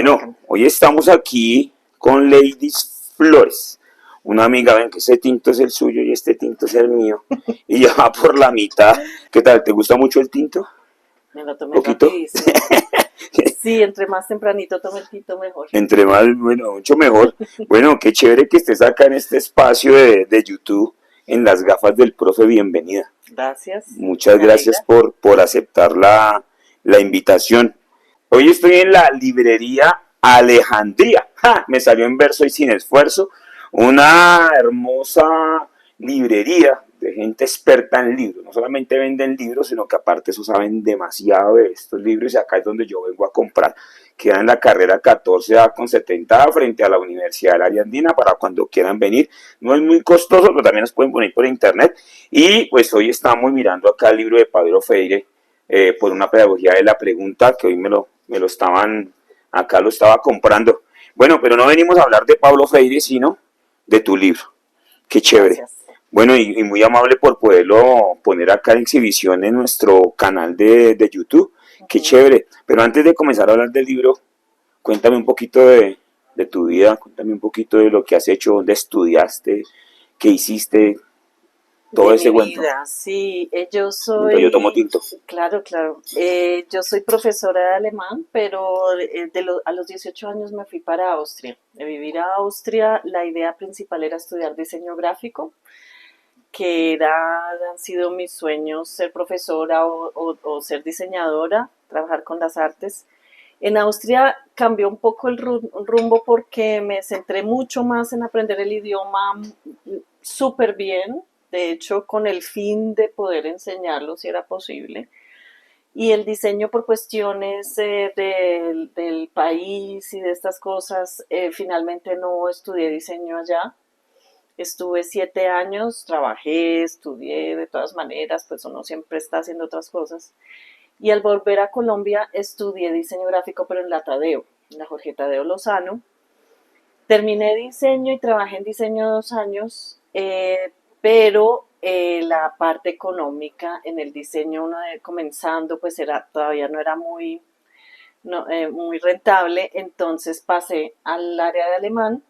Bueno, hoy estamos aquí con Ladies Flores. Una amiga, ven que ese tinto es el suyo y este tinto es el mío. Y ya va por la mitad. ¿Qué tal? ¿Te gusta mucho el tinto? Me lo tomé ¿Poquito? rapidísimo. Sí, entre más tempranito tome el tinto mejor. Entre más, bueno, mucho mejor. Bueno, qué chévere que estés acá en este espacio de YouTube, en las gafas del profe. Bienvenida. Gracias, Muchas me gracias alegra. por aceptar la invitación. Hoy estoy en la librería Alejandría. ¡Ja! Me salió en verso y sin esfuerzo. Una hermosa librería de gente experta en libros. No solamente venden libros, sino que aparte eso saben demasiado de estos libros. Y acá es donde yo vengo a comprar. Queda en la carrera 14A con 70 frente a la Universidad de la Área Andina para cuando quieran venir. No es muy costoso, pero también nos pueden poner por internet. Y pues hoy estamos mirando acá el libro de Pablo Freire, por una pedagogía de la pregunta, que hoy me lo estaban, acá lo estaba comprando. Bueno, pero no venimos a hablar de Pablo Freire, sino de tu libro. Qué chévere. Gracias. Bueno, y muy amable por poderlo poner acá en exhibición en nuestro canal de YouTube. Qué Ujú. chévere. Pero antes de comenzar a hablar del libro, cuéntame un poquito de tu vida, cuéntame un poquito de lo que has hecho, dónde estudiaste, qué hiciste, todo De ese mi cuento. vida, sí, yo Mientras yo tomo soy, tinto. claro, claro, yo soy profesora de alemán, pero a los 18 años me fui para Austria. De vivir a Austria, la idea principal era estudiar diseño gráfico, han sido mis sueños ser profesora o ser diseñadora, trabajar con las artes. En Austria cambió un poco el rumbo porque me centré mucho más en aprender el idioma súper bien, de hecho con el fin de poder enseñarlo si era posible. Y el diseño por cuestiones del país y de estas cosas, finalmente no estudié diseño allá. Estuve 7 años, trabajé, estudié de todas maneras, pues uno siempre está haciendo otras cosas. Y al volver a Colombia estudié diseño gráfico, pero en la Tadeo, en la Jorge Tadeo Lozano. Terminé diseño y trabajé en diseño 2 años, pero la parte económica en el diseño, comenzando, pues todavía no era muy rentable, entonces pasé al área de alemán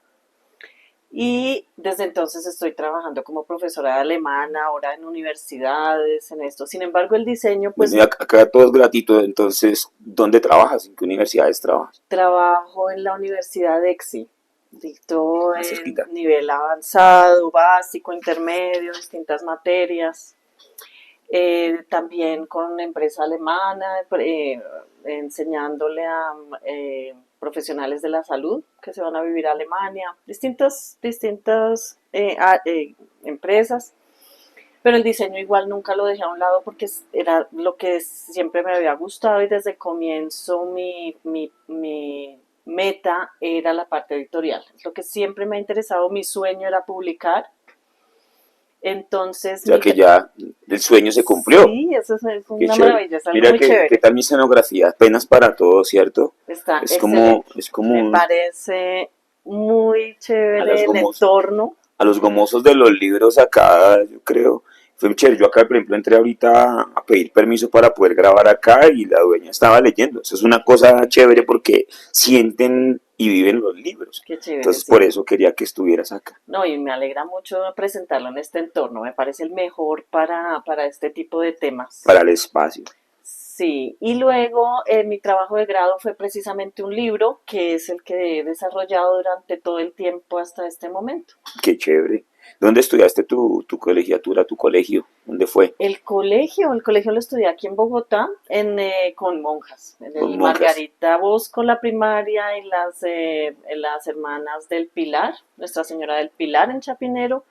y desde entonces estoy trabajando como profesora de alemán, ahora en universidades, en esto. Sin embargo, el diseño, Bueno, y pues acá todo es gratuito, entonces, ¿dónde trabajas? ¿En qué universidades trabajas? trabajo en la Universidad de EXI. Dicto Más en cerquita. nivel avanzado, básico, intermedio, distintas materias. También con una empresa alemana, enseñándole a profesionales de la salud que se van a vivir a Alemania, distintas empresas. Pero el diseño igual nunca lo dejé a un lado porque era lo que siempre me había gustado y desde el comienzo mi meta era la parte editorial. Lo que siempre me ha interesado, mi sueño era publicar. Entonces, O sea que ya el sueño se cumplió. sí, eso es Qué una chévere. maravilla, es algo Mira muy que chévere. tal mi escenografía, apenas para todo, ¿cierto? Está Es como, excelente. es como Me parece muy a las chévere el gomos, entorno. a los gomosos de los libros acá, yo creo. Fue chévere. Yo acá, por ejemplo, entré ahorita a pedir permiso para poder grabar acá y la dueña estaba leyendo. Eso es una cosa chévere porque sienten y viven los libros. Qué chévere, Entonces, por sí. eso quería que estuvieras acá, No, y me alegra mucho presentarlo en este entorno. Me parece el mejor para este tipo de temas. para el espacio. Sí, y luego mi trabajo de grado fue precisamente un libro que es el que he desarrollado durante todo el tiempo hasta este momento. Qué chévere. ¿Dónde estudiaste tu colegiatura, tu colegio? ¿Dónde fue? El colegio lo estudié aquí en Bogotá, con monjas, en Con el monjas. Margarita Bosco, la primaria, y las hermanas del Pilar, Nuestra Señora del Pilar en Chapinero,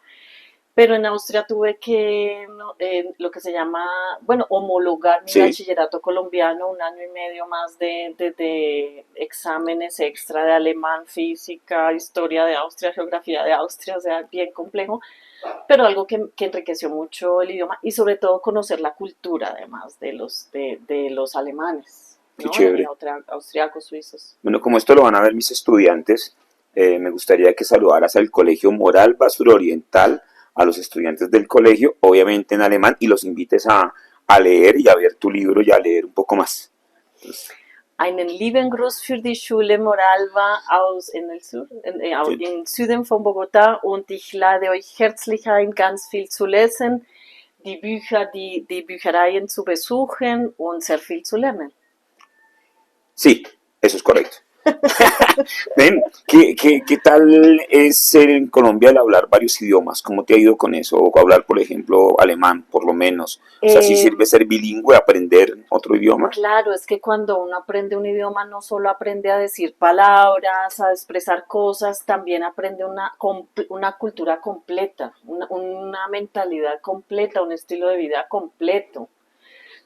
pero en Austria tuve que, no, lo que se llama, bueno, homologar mi Sí, bachillerato colombiano, 1 año y medio más de exámenes extra de alemán, física, historia de Austria, geografía de Austria, o sea, bien complejo, pero algo que enriqueció mucho el idioma y sobre todo conocer la cultura además de los alemanes, qué ¿no? Y chévere. austriacos, suizos. Bueno, como esto lo van a ver mis estudiantes, me gustaría que saludaras al Colegio Moral Basura Oriental, a los estudiantes del colegio, obviamente en alemán, y los invites a leer y a ver tu libro y a leer un poco más. Entonces, einen lieben Gruß für die Schule Moralva aus Sí. im Süden von Bogotá und ich lade euch herzlich ein, ganz viel zu lesen, die Büchereien zu besuchen und sehr viel zu lernen. Sí, eso es correcto. Ven, ¿qué tal es ser en Colombia el hablar varios idiomas? ¿Cómo te ha ido con eso? O hablar, por ejemplo, alemán, por lo menos. O sea, ¿sí Eh, sirve ser bilingüe, aprender otro idioma? Claro, es que cuando uno aprende un idioma no solo aprende a decir palabras, a expresar cosas, también aprende una cultura completa, una mentalidad completa, un estilo de vida completo,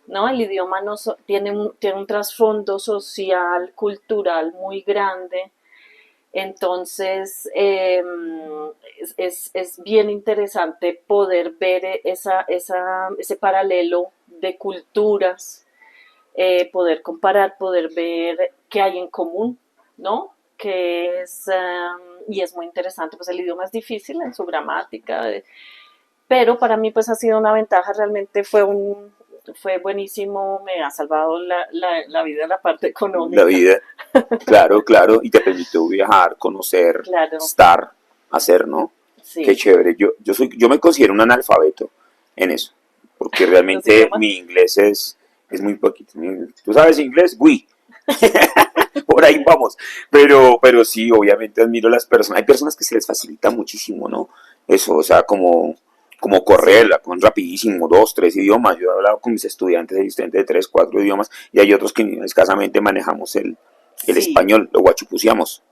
¿no? El idioma tiene un trasfondo social, cultural muy grande. Entonces, es bien interesante poder ver ese paralelo de culturas, poder comparar, poder ver qué hay en común, ¿no? Y es muy interesante, pues el idioma es difícil en su gramática, pero para mí pues ha sido una ventaja, realmente fue buenísimo, me ha salvado la vida en la parte La económica. vida, claro, claro, y te permitió viajar, conocer, Claro, estar, hacer, ¿no? Qué sí, chévere. Yo me considero un analfabeto en eso, porque los realmente idiomas. mi inglés es muy poquito. ¿Tú sabes inglés? Oui. Por ahí vamos. Pero sí, obviamente admiro a las personas. Hay personas que se les facilita muchísimo, ¿no? Eso, o sea, como Sí, correrla, con rapidísimo, dos, tres idiomas. Yo he hablado con mis estudiantes de tres, cuatro idiomas, y hay otros que escasamente manejamos el sí, español, lo guachupuciamos.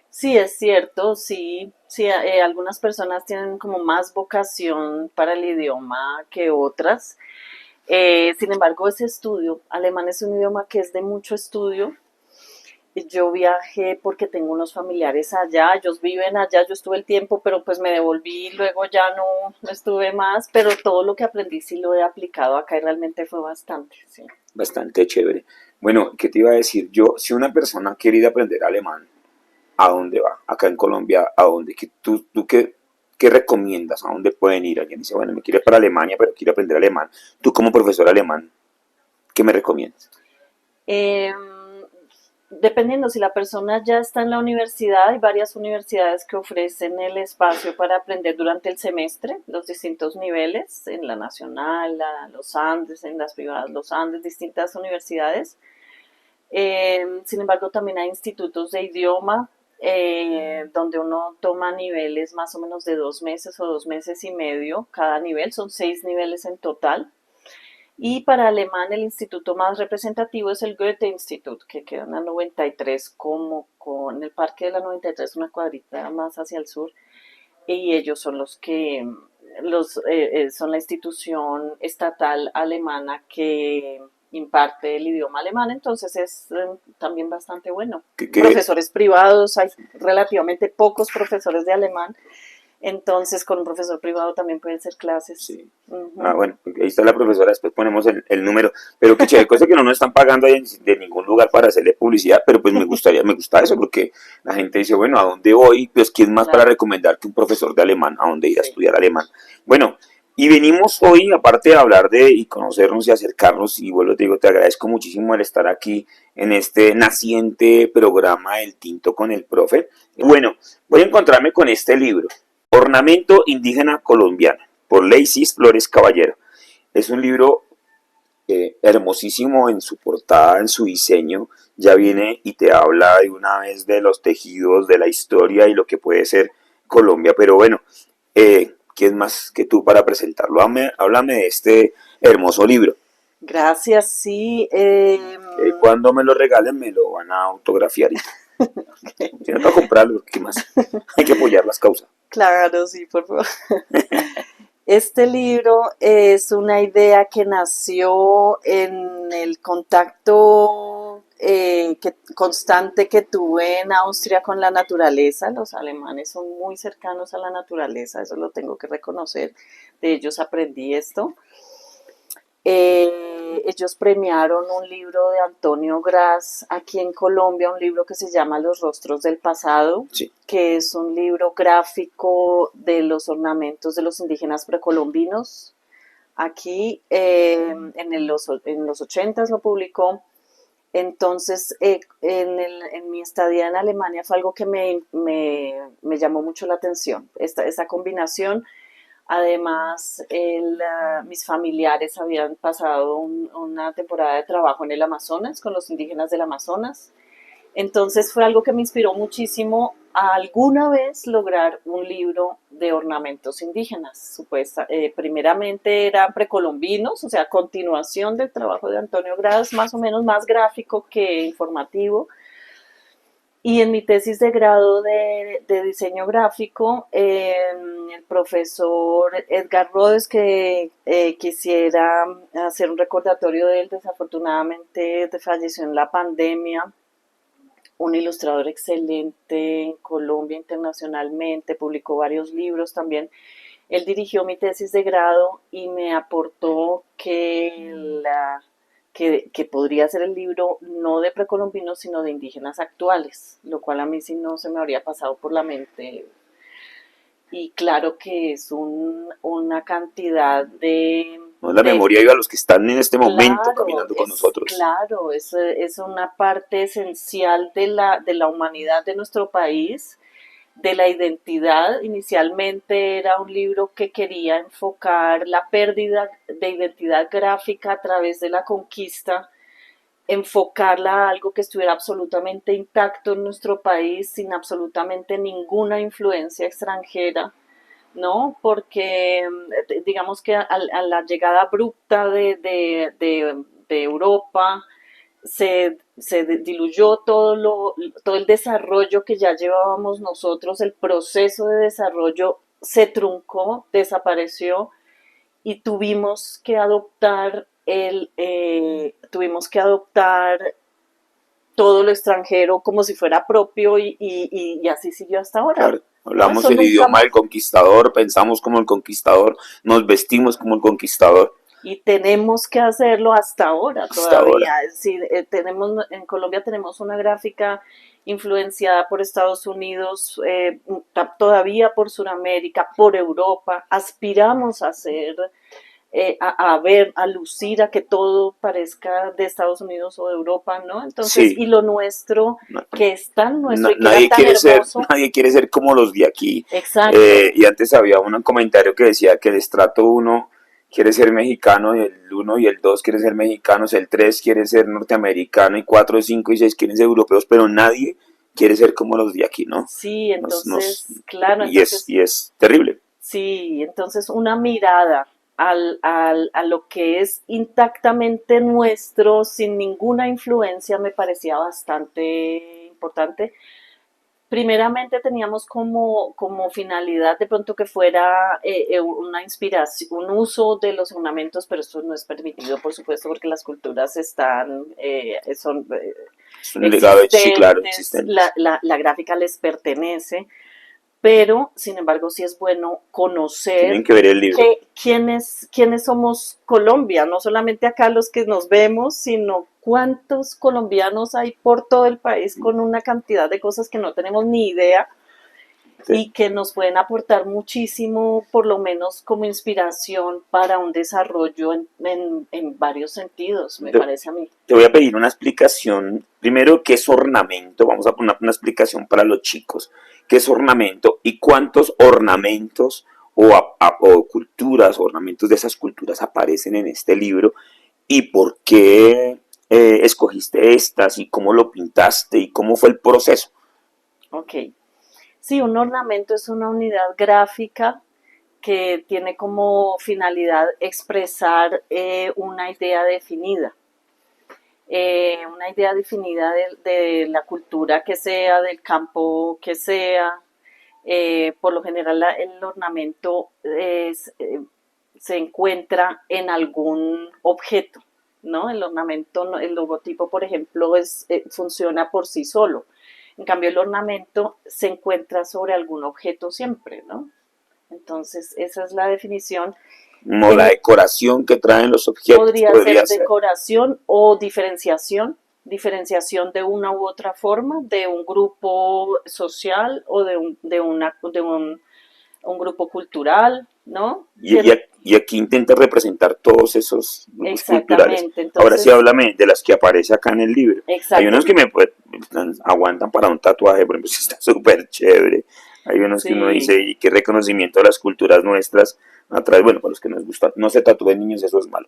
sí, es cierto, sí, sí, algunas personas tienen como más vocación para el idioma que otras. Sin embargo, ese estudio, alemán es un idioma que es de mucho estudio. Yo viajé porque tengo unos familiares allá, ellos viven allá, yo estuve el tiempo, pero pues me devolví, luego ya no estuve más, pero todo lo que aprendí sí lo he aplicado acá y realmente fue bastante, sí. Bastante chévere. Bueno, ¿qué te iba a decir yo? Si una persona quiere ir a aprender alemán, ¿a dónde va? Acá en Colombia, ¿a dónde? ¿Tú qué recomiendas? ¿A dónde pueden ir? Alguien dice, bueno, me quiero ir para Alemania, pero quiero aprender alemán. Tú como profesor alemán, ¿qué me recomiendas? Eh, Dependiendo si la persona ya está en la universidad, hay varias universidades que ofrecen el espacio para aprender durante el semestre, los distintos niveles, en la nacional, los Andes, en las privadas, los Andes, distintas universidades. Sin embargo, también hay institutos de idioma donde uno toma niveles más o menos de 2 meses o 2 meses y medio cada nivel, son 6 niveles en total. Y para alemán el instituto más representativo es el Goethe-Institut, que queda en la 93, como con el Parque de la 93, una cuadrita más hacia el sur, y ellos son son la institución estatal alemana que imparte el idioma alemán, entonces es también bastante bueno. ¿Qué? Profesores privados, hay relativamente pocos profesores de alemán, entonces con un profesor privado también pueden ser clases. Sí. Ah, Ujú. bueno, ahí está la profesora, después ponemos el número. Pero qué chévere, cosa que no nos están pagando ahí de ningún lugar para hacerle publicidad, pero pues me gusta eso, porque la gente dice, bueno, ¿a dónde voy? Pues quién más para Claro, recomendar que un profesor de alemán, a dónde ir a sí. estudiar alemán. Bueno, y venimos hoy, aparte de hablar de y conocernos y acercarnos, y vuelvo te digo, te agradezco muchísimo el estar aquí en este naciente programa El Tinto con el Profe. Bueno, voy a encontrarme con este libro, Ornamento Indígena Colombiano, por Leisis Flores Caballero. Es un libro hermosísimo en su portada, en su diseño. Ya viene y te habla de una vez de los tejidos, de la historia y lo que puede ser Colombia. Pero bueno, ¿quién más que tú para presentarlo? Háblame de este hermoso libro. Gracias, sí. Cuando me lo regalen me lo van a autografiar y todo. Si no, para comprarlo, ¿qué más? Hay que apoyar las causas. Claro, sí, por favor. Este libro es una idea que nació en el contacto constante que tuve en Austria con la naturaleza. Los alemanes son muy cercanos a la naturaleza, eso lo tengo que reconocer. De ellos aprendí esto. Ellos premiaron un libro de Antonio Gras aquí en Colombia, un libro que se llama Los rostros del pasado, Sí. que es un libro gráfico de los ornamentos de los indígenas precolombinos. Aquí en los 80 lo publicó Entonces, en mi estadía en Alemania fue algo que me llamó mucho la atención, esa combinación. Además, mis familiares habían pasado una temporada de trabajo en el Amazonas, con los indígenas del Amazonas. Entonces fue algo que me inspiró muchísimo a alguna vez lograr un libro de ornamentos indígenas. Primeramente eran precolombinos, o sea, continuación del trabajo de Antonio Gras, más o menos más gráfico que informativo. Y en mi tesis de grado de diseño gráfico, el profesor Edgar Rodes, que quisiera hacer un recordatorio de él, desafortunadamente falleció en la pandemia, un ilustrador excelente en Colombia internacionalmente, publicó varios libros también. Él dirigió mi tesis de grado y me aportó que podría ser el libro no de precolombinos, sino de indígenas actuales, lo cual a mí sí no se me habría pasado por la mente. Y claro que es una cantidad No es la de memoria viva a los que están en este momento claro, caminando con nosotros. claro, es una parte esencial de la humanidad de nuestro país, de la identidad. Inicialmente era un libro que quería enfocar la pérdida de identidad gráfica a través de la conquista, enfocarla a algo que estuviera absolutamente intacto en nuestro país, sin absolutamente ninguna influencia extranjera, ¿no? Porque digamos que a la llegada abrupta de Europa se diluyó todo el desarrollo que ya llevábamos nosotros, el proceso de desarrollo se truncó, desapareció y tuvimos que adoptar todo lo extranjero como si fuera propio y así siguió hasta ahora, Claro, ¿no? hablamos Eso el nunca idioma más. del conquistador, pensamos como el conquistador, nos vestimos como el conquistador Y tenemos que hacerlo hasta ahora hasta ahora. todavía. Es decir, en Colombia tenemos una gráfica influenciada por Estados Unidos, todavía por Sudamérica, por Europa. Aspiramos a ser, a ver, a lucir, a que todo parezca de Estados Unidos o de Europa, ¿no? Entonces, Sí, y lo nuestro, no- que es tan nuestro y que era nadie tan quiere ser, hermoso, nadie quiere ser como los de aquí. exacto. Y antes había un comentario que decía que el estrato uno quiere ser mexicano, y el uno y el 2 quieren ser mexicanos, el 3 quiere ser norteamericano, y 4, 5 y 6 quieren ser europeos, pero nadie quiere ser como los de aquí, ¿no? Sí, Nos, nos, entonces, claro, entonces y es terrible. sí, entonces una mirada a lo que es intactamente nuestro, sin ninguna influencia, me parecía bastante importante. Primeramente teníamos como finalidad de pronto que fuera una inspiración, un uso de los ornamentos, pero eso no es permitido, por supuesto, porque las culturas son Es un legado, sí, claro, existentes, existentes. la gráfica les pertenece, pero sin embargo sí es bueno Tienen conocer que ver el libro. quiénes somos Colombia, no solamente acá los que nos vemos, sino cuántos colombianos hay por todo el país con una cantidad de cosas que no tenemos ni idea Sí. y que nos pueden aportar muchísimo, por lo menos como inspiración para un desarrollo en varios sentidos, me Te, parece a mí. te voy a pedir una explicación. Primero, ¿qué es ornamento? Vamos a poner una explicación para los chicos. ¿Qué es ornamento y cuántos ornamentos o culturas, ornamentos de esas culturas aparecen en este libro? ¿Y por qué escogiste estas y cómo lo pintaste y cómo fue el proceso? Ok. Sí, un ornamento es una unidad gráfica que tiene como finalidad expresar una idea definida de la cultura que sea, del campo que sea. Por lo general el ornamento se encuentra en algún objeto, ¿no? El ornamento, el logotipo, por ejemplo, funciona por sí solo. En cambio, el ornamento se encuentra sobre algún objeto siempre, ¿no? Entonces, esa es la definición. Como la En, decoración que traen los objetos, Podría podría ser ser. decoración o diferenciación de una u otra forma, de un grupo social o un grupo cultural, ¿no? Y, y, y aquí intenta representar todos esos grupos culturales. Exactamente, Ahora sí, entonces, háblame de las que aparece acá en el libro. Hay unos exacto, que me aguantan para un tatuaje, por ejemplo, si está súper chévere. Hay unos que uno sí. dice, y qué reconocimiento a las culturas nuestras a través, bueno, para los que nos gusta, no se tatúen niños, eso es malo.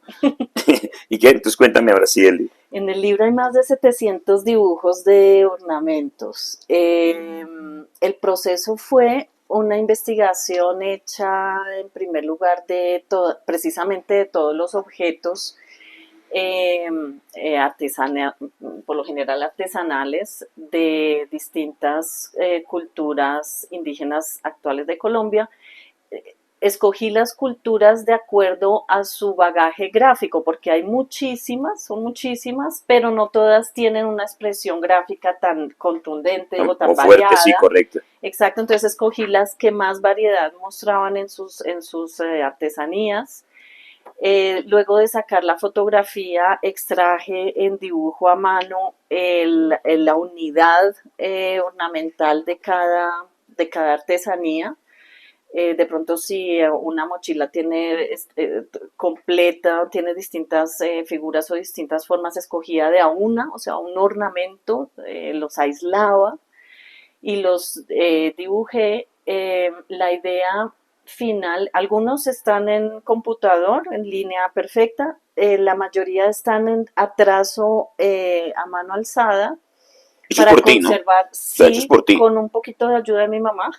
¿Y qué? Entonces cuéntame ahora sí del libro. En el libro hay más de 700 dibujos de ornamentos. El proceso fue una investigación hecha en primer lugar precisamente de todos los objetos eh, por lo general artesanales de distintas culturas indígenas actuales de Colombia. Escogí las culturas de acuerdo a su bagaje gráfico, porque hay muchísimas, son muchísimas, pero no todas tienen una expresión gráfica tan contundente o O tan fuerte, sí, variada. correcto. Exacto, entonces escogí las que más variedad mostraban en sus artesanías. Luego de sacar la fotografía, extraje en dibujo a mano la unidad ornamental de cada artesanía. De pronto si una mochila tiene completa, tiene distintas figuras o distintas formas, escogía de a una, o sea, un ornamento, los aislaba y los dibujé. La idea final, algunos están en computador, en línea perfecta, la mayoría están en atraso a mano alzada Eso es para por ti, ¿no? O conservar, sea, eso es sí, por ti. con un poquito de ayuda de mi mamá,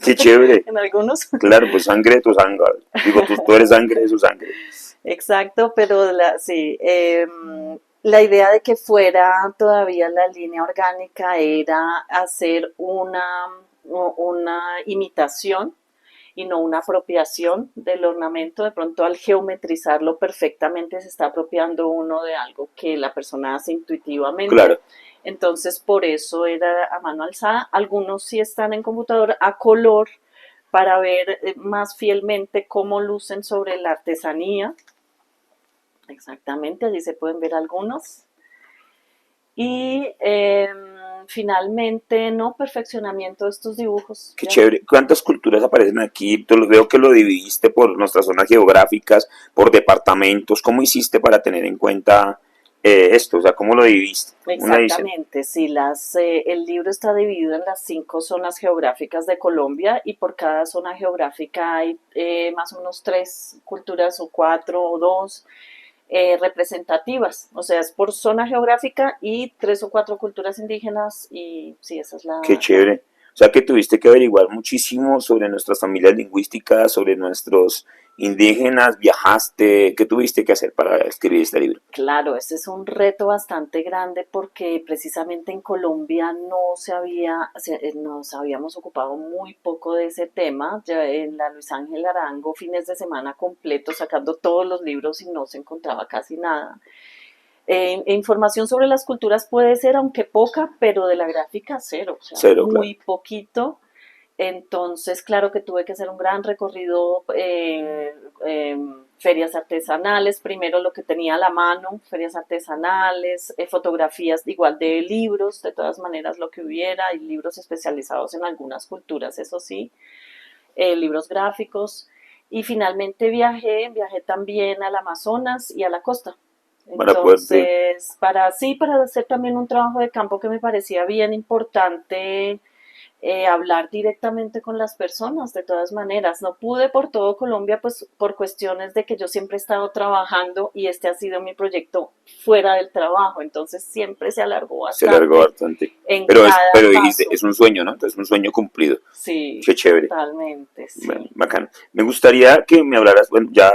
Qué chévere. en algunos. Claro, pues sangre de tu sangre. Digo, tú eres sangre de su sangre. Exacto, pero sí, la idea de que fuera todavía la línea orgánica era hacer una imitación y no una apropiación del ornamento. De pronto al geometrizarlo perfectamente se está apropiando uno de algo que la persona hace intuitivamente. Claro. Entonces por eso era a mano alzada. Algunos sí están en computador a color para ver más fielmente cómo lucen sobre la artesanía. Exactamente, allí se pueden ver algunos. Y finalmente, no, perfeccionamiento de estos dibujos. Qué Ya. chévere. ¿Cuántas culturas aparecen aquí? Te los veo que lo dividiste por nuestras zonas geográficas, por departamentos. ¿Cómo hiciste para tener en cuenta esto? O sea, ¿cómo lo dividiste? Una dice, Exactamente, sí, el libro está dividido en las 5 zonas geográficas de Colombia y por cada zona geográfica hay más o menos 3 culturas o 4 o 2 representativas, o sea, es por zona geográfica y 3 o 4 culturas indígenas y sí, esa es qué la. chévere. O sea, que tuviste que averiguar muchísimo sobre nuestras familias lingüísticas, sobre nuestros indígenas, viajaste. ¿Qué tuviste que hacer para escribir este libro? Claro, ese es un reto bastante grande porque precisamente en Colombia nos habíamos ocupado muy poco de ese tema. Ya en la Luis Ángel Arango, fines de semana completos, sacando todos los libros y no se encontraba casi nada. Información sobre las culturas puede ser, aunque poca, pero de la gráfica cero, o sea, Cero, claro. muy poquito. Entonces, claro que tuve que hacer un gran recorrido, ferias artesanales, primero lo que tenía a la mano, ferias artesanales, fotografías igual de libros, de todas maneras lo que hubiera, y libros especializados en algunas culturas, eso sí, libros gráficos, y finalmente viajé también al Amazonas y a la costa. Para poderte. Entonces, para hacer también un trabajo de campo que me parecía bien importante, hablar directamente con las personas, de todas maneras. No pude por todo Colombia, pues por cuestiones de que yo siempre he estado trabajando y este ha sido mi proyecto fuera del trabajo, entonces siempre se alargó Se largó bastante bastante. en Pero cada dijiste, paso. es un sueño, ¿no? Entonces, un sueño cumplido. Sí, Qué chévere. totalmente, Bueno, sí. bacano. Me gustaría que me hablaras, bueno, ya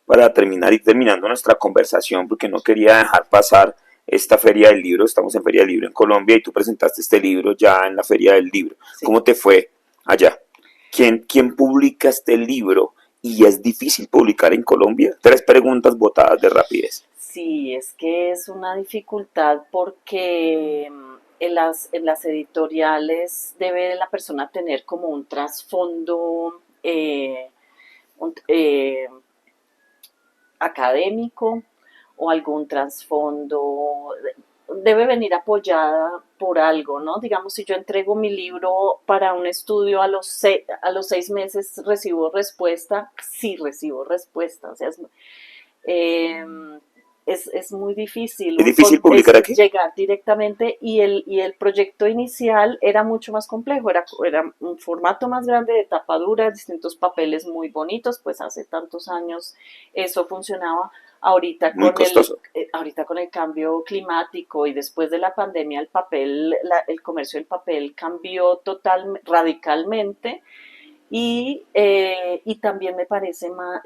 para terminar y terminando nuestra conversación, porque no quería dejar pasar esta feria del libro. Estamos en Feria del Libro en Colombia y tú presentaste este libro ya en la Feria del Libro. Sí. ¿Cómo te fue allá? ¿Quién publica este libro? ¿Y es difícil publicar en Colombia? Tres preguntas botadas de rapidez. Sí, es que es una dificultad porque en las editoriales debe la persona tener como un trasfondo un- eh, académico o algún trasfondo. debe venir apoyada por algo, ¿no? Digamos, si yo entrego mi libro para un estudio a los 6 meses recibo respuesta, sí recibo respuesta, o sea, eh, es muy difícil ¿Es difícil publicar aquí? llegar directamente y el proyecto inicial era mucho más complejo, era un formato más grande de tapadura, distintos papeles muy bonitos, pues hace tantos años eso funcionaba. Muy costoso. Ahorita con el cambio climático y después de la pandemia el comercio del papel cambió radicalmente y también me parece más,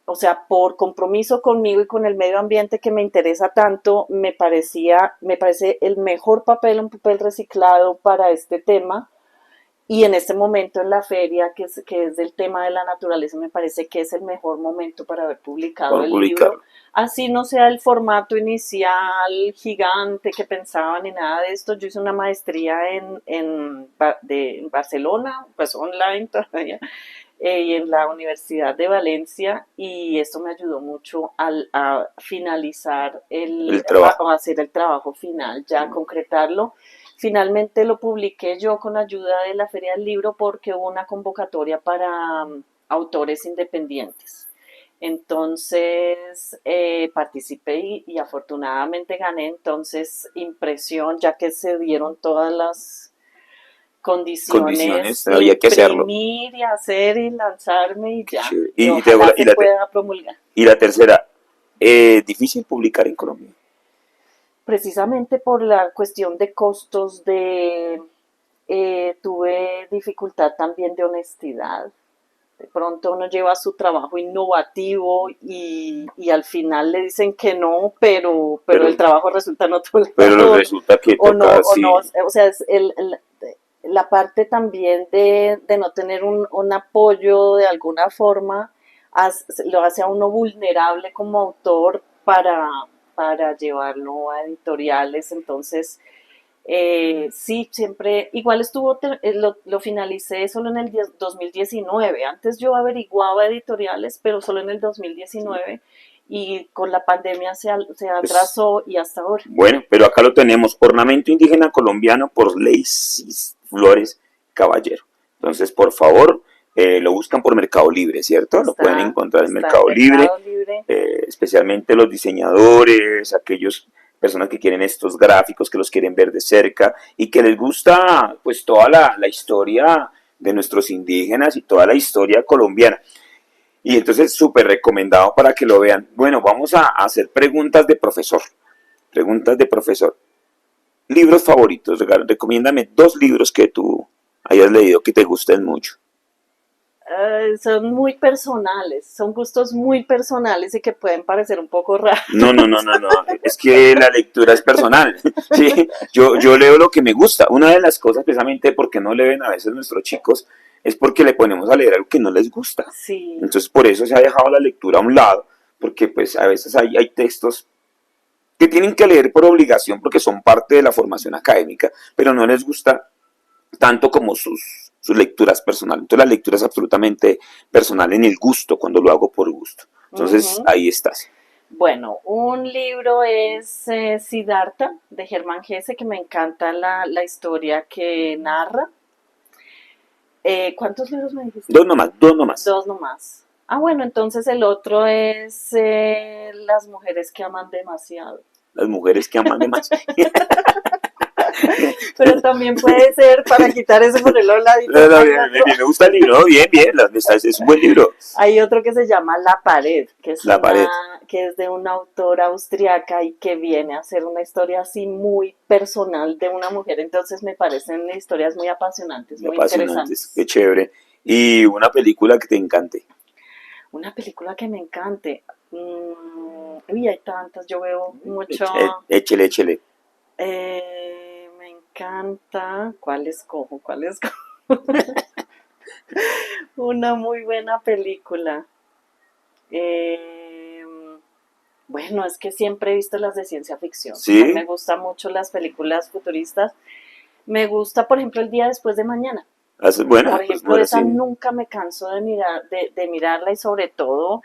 o sea, por compromiso conmigo y con el medio ambiente que me interesa tanto, me parece el mejor papel, un papel reciclado para este tema. Y en este momento en la feria, que es del tema de la naturaleza, me parece que es el mejor momento para haber publicado Por el libro. publicarlo. Así no sea el formato inicial gigante que pensaba ni nada de esto. Yo hice una maestría en Barcelona, pues online todavía, y en la Universidad de Valencia, y esto me ayudó mucho a finalizar El trabajo. a hacer el trabajo final, ya concretarlo. Finalmente lo publiqué yo con ayuda de la Feria del Libro porque hubo una convocatoria para autores independientes. Entonces participé y afortunadamente gané. Entonces impresión, ya que se dieron todas las Condiciones, condiciones, había que hacerlo. imprimir y hacer y lanzarme y Qué ya. chévere. Y Te hago ojalá se pueda promulgar. y la tercera, difícil publicar en Colombia. Precisamente por la cuestión de costos tuve dificultad también de honestidad. De pronto uno lleva su trabajo innovativo y al final le dicen que no, pero el Pero, trabajo resulta en otro pero lado, resulta que o no, toca o no, así. o sea, la parte también de no tener un apoyo de alguna forma lo hace a uno vulnerable como autor para llevarlo a editoriales. Entonces, sí, siempre, igual lo finalicé solo en el 2019. Antes yo averiguaba editoriales, pero solo en el 2019 y con la pandemia se Pues, atrasó y hasta ahora. bueno, pero acá lo tenemos. Ornamento indígena colombiano por Lacey Flores Caballero. Entonces, por favor, lo buscan por Mercado Libre, ¿cierto? Lo pueden encontrar en Está en Mercado Libre, Mercado Libre. especialmente los diseñadores, aquellos personas que quieren estos gráficos, que los quieren ver de cerca y que les gusta pues toda la historia de nuestros indígenas y toda la historia colombiana. Y entonces súper recomendado para que lo vean. Bueno, vamos a hacer preguntas de profesor. Preguntas de profesor. Libros favoritos. Recomiéndame 2 libros que tú hayas leído que te gusten mucho. Son muy personales, son gustos muy personales y que pueden parecer un poco raros. No, no, no, no, no. Es que la lectura es personal. Sí, yo leo lo que me gusta. Una de las cosas, precisamente, porque no leen a veces nuestros chicos, es porque le ponemos a leer algo que no les gusta. Sí, Entonces, por eso se ha dejado la lectura a un lado, porque pues a veces hay textos que tienen que leer por obligación porque son parte de la formación académica, pero no les gusta tanto como sus lecturas personales. Entonces la lectura es absolutamente personal en el gusto, cuando lo hago por gusto. Entonces ujú. ahí estás. Bueno, un libro es Siddhartha de Germán Hesse, que me encanta la historia que narra. ¿Cuántos libros me dijiste? 2 nomás, 2 nomás. Dos nomás. Ah, bueno, entonces el otro es Las mujeres que aman demasiado. Las mujeres que aman de más. Pero también puede ser para quitar ese ponerlo a un ladito. No, bien, bien, bien, me gusta el libro, ¿no? Bien, bien, es un buen libro. Hay otro que se llama La Pared, La pared. que es de una autora austriaca y que viene a hacer una historia así muy personal de una mujer. Entonces me parecen historias muy apasionantes, muy Apasionantes, qué interesantes. chévere. Y una película que te encante. Una película que me encante. Uy, hay tantas. Yo veo mucho. Échele, échele. Me encanta. ¿Cuál escojo? ¿Cuál escojo? Una muy buena película. Eh, bueno, es que siempre he visto las de ciencia ficción. A mí me ¿Sí? gustan mucho las películas futuristas. Me gusta, por ejemplo, El día después de mañana. Buena, Por pues ejemplo, bueno, esa sí. nunca me canso de mirarla y sobre todo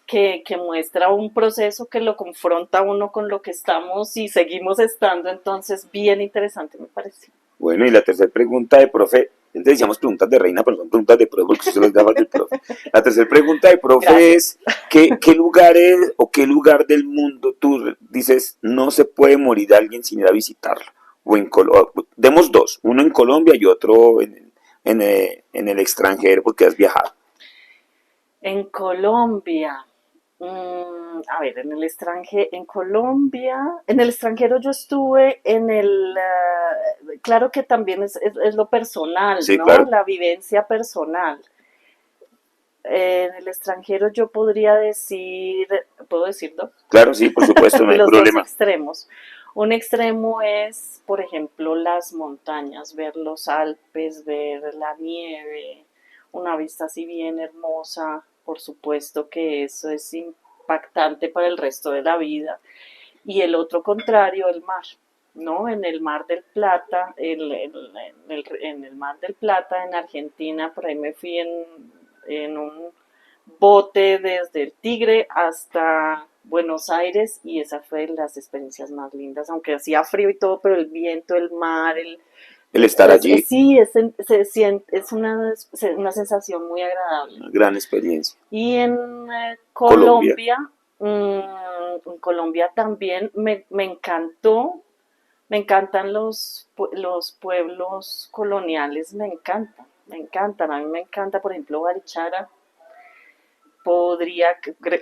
que muestra un proceso que lo confronta a uno con lo que estamos y seguimos estando, entonces bien interesante me pareció. Bueno, y la tercera pregunta de profe, antes decíamos preguntas de reina, pero son preguntas de profe porque son las gafas del profe. La tercera pregunta de profe Gracias. es, ¿qué lugares o qué lugar del mundo tú dices no se puede morir alguien sin ir a visitarlo? O en demos dos, uno en Colombia y otro en el extranjero porque has viajado. En Colombia, a ver, en Colombia, en el extranjero yo estuve claro que también es lo personal, Sí, ¿no? claro, La vivencia personal. En el extranjero yo podría decir, ¿puedo decir dos? claro, sí, por supuesto, no hay Los dos problema. extremos. Un extremo es, por ejemplo, las montañas, ver los Alpes, ver la nieve, una vista así bien hermosa. Por supuesto que eso es impactante para el resto de la vida. Y el otro contrario, el mar, ¿no? En el Mar del Plata, en el Mar del Plata, en Argentina, por ahí me fui en un bote desde el Tigre hasta Buenos Aires y esa fue de las experiencias más lindas, aunque hacía frío y todo, pero el viento, el mar, El estar allí, sí, es una sensación muy agradable. una gran experiencia. Y en Colombia, Colombia, en Colombia también me encantó, me encantan los pueblos coloniales, me encantan, a mí me encanta, por ejemplo, Barichara,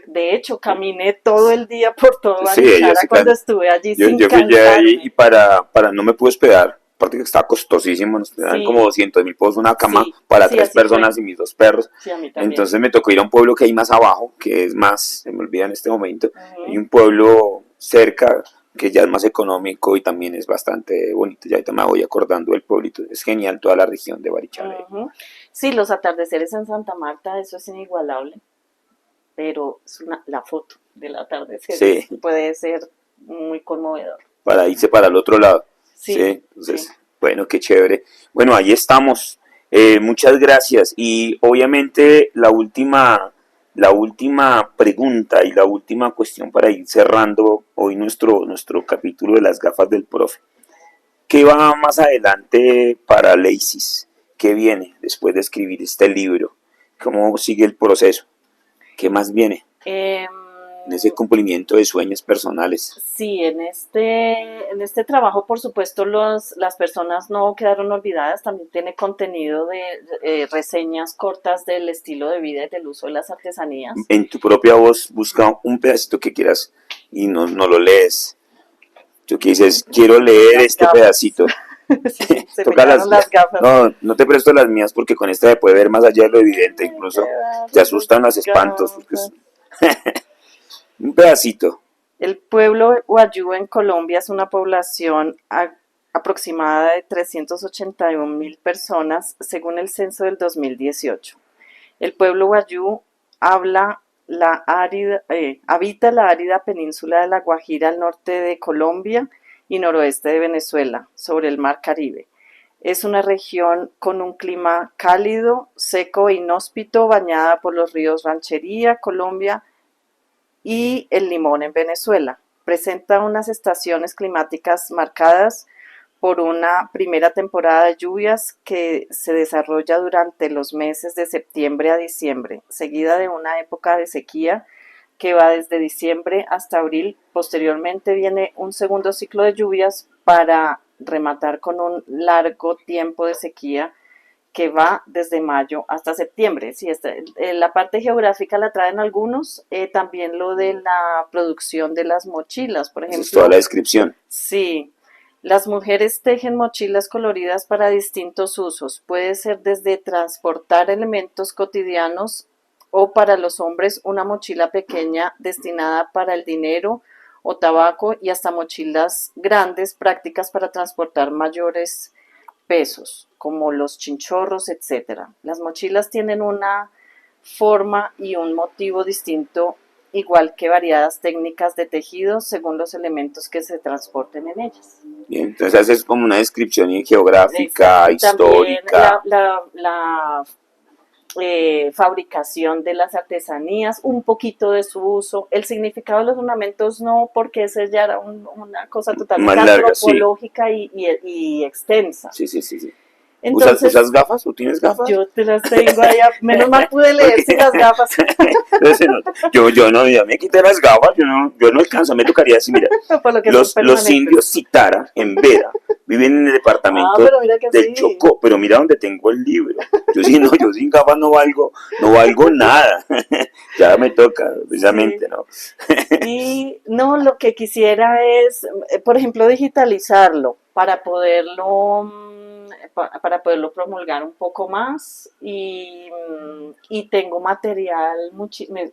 de hecho, caminé todo el día por todo sí, ella Barichara se cuando estuve allí sin yo fui ya ahí y cansarme. para no me pude hospedar, aparte que estaba costosísimo, nos dan como Sí, 200.000 pesos una cama sí, para sí, tres así fue. personas y mis dos perros. Sí, a mí también. Entonces me tocó ir a un pueblo que hay más abajo, que es más, se me olvida en este momento, hay Ujú, un pueblo cerca que ya es más económico y también es bastante bonito. Ya ahorita me voy acordando del pueblito, es genial toda la región de Barichara. ujú. Sí, los atardeceres en Santa Marta, eso es inigualable, pero la foto del atardecer Sí, puede ser muy conmovedor. para irse para el otro lado. Sí, Sí, sí. entonces, bueno, qué chévere. Bueno, ahí estamos. Muchas gracias. Y obviamente la última pregunta y la última cuestión para ir cerrando hoy nuestro capítulo de las gafas del profe. ¿Qué va más adelante para Leisis? ¿Qué viene después de escribir este libro? ¿Cómo sigue el proceso? ¿Qué más viene Em, en ese cumplimiento de sueños personales? Sí, en este trabajo, por supuesto, las personas no quedaron olvidadas. También tiene contenido de reseñas cortas del estilo de vida y del uso de las artesanías. En tu propia voz busca un pedacito que quieras y no lo lees. Tú que dices, quiero leer Las este gafas. pedacito. Sí, se me Toca quedaron las gafas. No te presto las mías porque con esta se puede ver más allá de lo evidente. Me Incluso te quedaron las asustan los espantos porque es gafas. un pedacito. El pueblo Wayuu en Colombia es una población aproximada de 381.000 personas según el censo del 2018. El pueblo Wayuu habita la árida península de La Guajira al norte de Colombia y noroeste de Venezuela, sobre el mar Caribe. Es una región con un clima cálido, seco e inhóspito, bañada por los ríos Ranchería, Colombia, y el Limón en Venezuela. Presenta unas estaciones climáticas marcadas por una primera temporada de lluvias que se desarrolla durante los meses de septiembre a diciembre, seguida de una época de sequía que va desde diciembre hasta abril. Posteriormente viene un segundo ciclo de lluvias para rematar con un largo tiempo de sequía que va desde mayo hasta septiembre. Sí, la parte geográfica la traen algunos, también lo de la producción de las mochilas, por Esa es toda la ejemplo. descripción. Sí, las mujeres tejen mochilas coloridas para distintos usos. Puede ser desde transportar elementos cotidianos o para los hombres una mochila pequeña destinada para el dinero o tabaco y hasta mochilas grandes prácticas para transportar mayores pesos, como los chinchorros, etcétera. Las mochilas tienen una forma y un motivo distinto, igual que variadas técnicas de tejido según los elementos que se transporten en ellas. Bien, entonces haces como una descripción geográfica, Exacto. Y también histórica. fabricación de las artesanías, un poquito de su uso, el significado de los ornamentos no, porque ese ya era una cosa totalmente Más larga, sí. antropológica y extensa. Sí, sí, sí, sí. Entonces, ¿Usas gafas? ¿Tú tienes gafas? yo te las tengo ahí, menos mal pude leer sin las gafas. Entonces, yo no, ya me quité las gafas, yo no alcanzo, me tocaría así, mira, Por lo que los son permanentes. indios Citara, en Vera, viven en el departamento pero mira que del sí. Chocó, pero mira donde tengo el libro, yo sin gafas no valgo nada, ya me toca, precisamente, Sí. ¿no? Y no, lo que quisiera es, por ejemplo, digitalizarlo para poderlo promulgar un poco más y tengo material,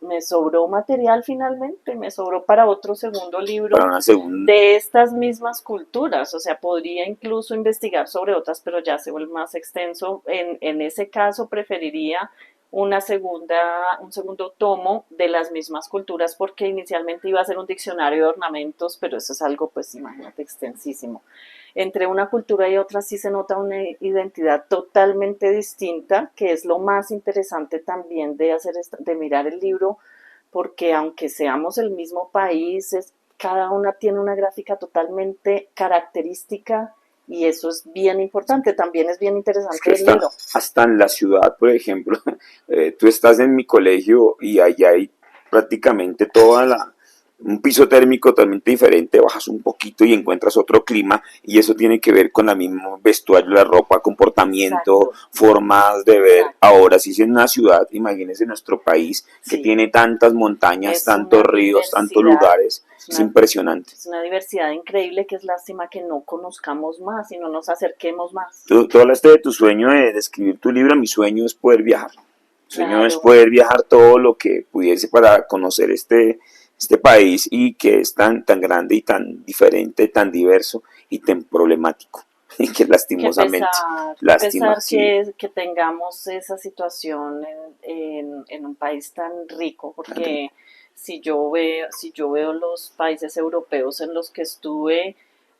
me sobró material finalmente, me sobró para otro segundo libro Para una segunda, de estas mismas culturas, o sea, podría incluso investigar sobre otras, pero ya se vuelve más extenso. En ese caso preferiría un segundo tomo de las mismas culturas, porque inicialmente iba a ser un diccionario de ornamentos, pero eso es algo, pues imagínate, extensísimo. Entre una cultura y otra sí se nota una identidad totalmente distinta, que es lo más interesante también de mirar el libro, porque aunque seamos el mismo país, cada una tiene una gráfica totalmente característica y eso es bien importante, también es bien interesante es que el libro. hasta en la ciudad, por ejemplo, tú estás en mi colegio y allá hay prácticamente un piso térmico totalmente diferente, bajas un poquito y encuentras otro clima y eso tiene que ver con la misma vestuario, la ropa, comportamiento, Exacto. formas de ver. Exacto. Ahora, si es en una ciudad, imagínese nuestro país que Sí. tiene tantas montañas, Es tantos una ríos, tantos diversidad, lugares, es impresionante. es una diversidad increíble que es lástima que no conozcamos más y no nos acerquemos más. Tú hablaste de tu sueño de escribir tu libro, mi sueño es poder viajar. Mi sueño es Claro, poder viajar todo lo que pudiese para conocer este país y que es tan grande y tan diferente, tan diverso y tan problemático. Y que lastimosamente, qué lástima, pesar sí. que tengamos esa situación en un país tan rico, porque si yo veo los países europeos en los que estuve,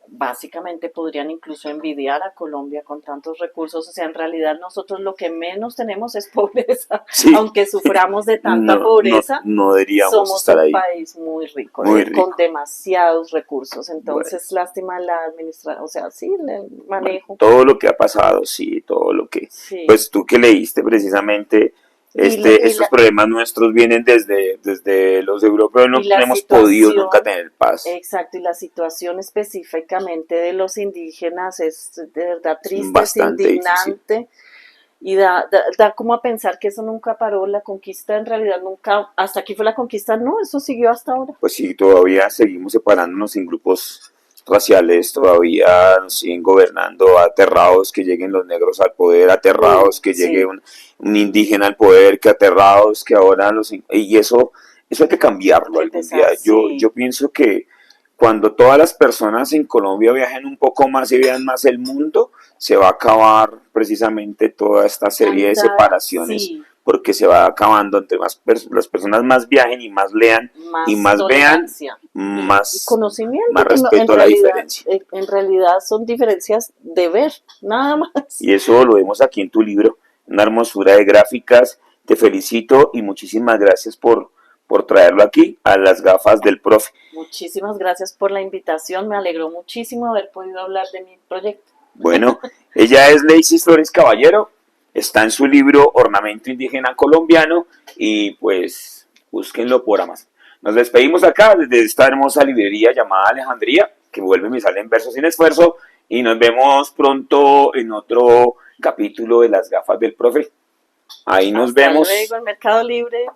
básicamente podrían incluso envidiar a Colombia con tantos recursos. O sea, en realidad nosotros lo que menos tenemos es pobreza. Sí, Aunque suframos de tanta pobreza, no deberíamos somos estar un ahí. país muy rico, Muy con rico. demasiados recursos. Bueno, Entonces, lástima la administración, o sea, sí, el bueno, manejo. todo lo que ha pasado, sí, todo lo que, Sí. pues tú que leíste precisamente, Y estos problemas nuestros vienen desde los europeos, no la hemos podido nunca situación, tener paz. exacto, y la situación específicamente de los indígenas es de verdad Es triste, es bastante difícil. indignante. Y da como a pensar que eso nunca paró, la conquista en realidad nunca, hasta aquí fue la conquista, no, eso siguió hasta ahora. Pues sí, todavía seguimos separándonos en grupos raciales, todavía nos siguen gobernando, aterrados que lleguen los negros al poder, aterrados que llegue Sí, un indígena al poder, que aterrados que ahora y eso hay que cambiarlo algún día. empezar, Yo sí, pienso que cuando todas las personas en Colombia viajen un poco más y vean más el mundo, se va a acabar precisamente toda esta serie de separaciones sí, porque se va acabando entre las personas más viajen y más lean y más más vean, tolerancia y más, conocimiento, más respeto a la diferencia. en realidad son diferencias de ver, nada más. Y eso lo vemos aquí en tu libro, una hermosura de gráficas. Te felicito y muchísimas gracias por traerlo aquí a las gafas del profe. Muchísimas gracias por la invitación, me alegró muchísimo haber podido hablar de mi proyecto. Bueno, ella es Lacey Flores Caballero, está en su libro Ornamento Indígena Colombiano y pues búsquenlo por Amazon. Nos despedimos acá desde esta hermosa librería llamada Alejandría, que vuelve y me sale en verso sin esfuerzo, y nos vemos pronto en otro capítulo de las gafas del profe. Ahí nos Hasta vemos. luego en Mercado Libre.